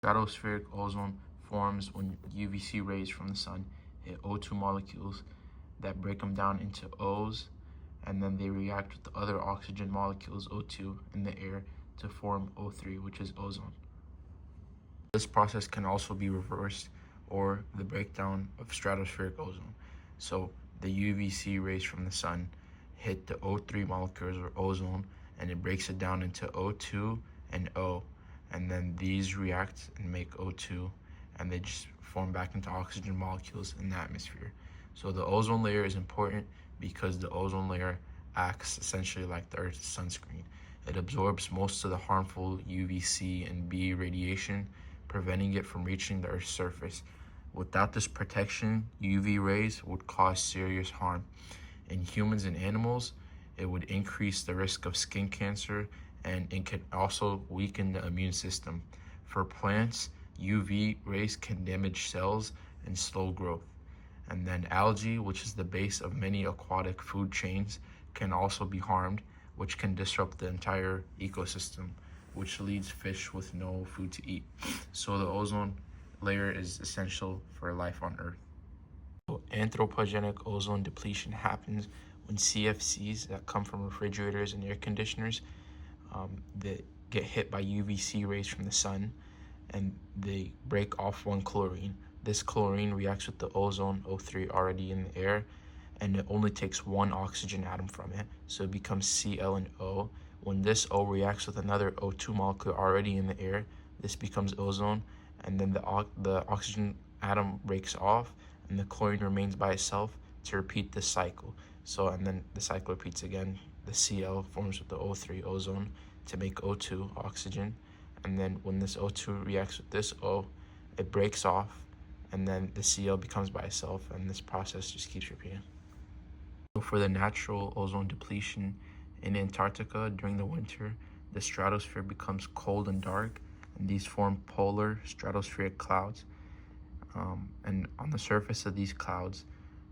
Stratospheric ozone forms when UVC rays from the sun hit O2 molecules that break them down into O's, and then they react with the other oxygen molecules, O2, in the air to form O3, which is ozone. This process can also be reversed, or the breakdown of stratospheric ozone. So the UVC rays from the sun hit the O3 molecules, or ozone, and it breaks it down into O2 and O, and then these react and make O2, and they just form back into oxygen molecules in the atmosphere. So the ozone layer is important because the ozone layer acts essentially like the Earth's sunscreen. It absorbs most of the harmful UVC and B radiation, preventing it from reaching the Earth's surface. Without this protection, UV rays would cause serious harm. In humans and animals, it would increase the risk of skin cancer, and it can also weaken the immune system. For plants, UV rays can damage cells and slow growth. And then algae, which is the base of many aquatic food chains, can also be harmed, which can disrupt the entire ecosystem, which leaves fish with no food to eat. So the ozone layer is essential for life on Earth. So anthropogenic ozone depletion happens when CFCs that come from refrigerators and air conditioners that get hit by UVC rays from the sun, and they break off one chlorine. This chlorine reacts with the ozone, O3, already in the air, and it only takes one oxygen atom from it, so it becomes Cl and O. When this O reacts with another O2 molecule already in the air, this becomes ozone, and then the oxygen atom breaks off, and the chlorine remains by itself to repeat this cycle. So, and then the cycle repeats again. The Cl forms with the O3, ozone, to make O2, oxygen, and then when this O2 reacts with this O, it breaks off, and then the Cl becomes by itself, and this process just keeps repeating. So for the natural ozone depletion in Antarctica during the winter, the stratosphere becomes cold and dark, and these form polar stratospheric clouds. And on the surface of these clouds,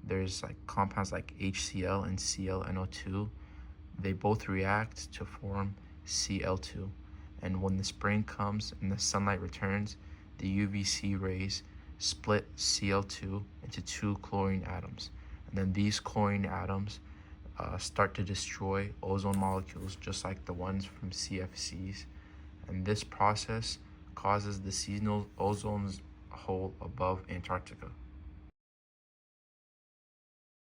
there's like compounds like HCl and ClNO2. They both react to form Cl2. And when the spring comes and the sunlight returns, the UVC rays split Cl2 into two chlorine atoms. And then these chlorine atoms start to destroy ozone molecules just like the ones from CFCs. And this process causes the seasonal ozone hole above Antarctica.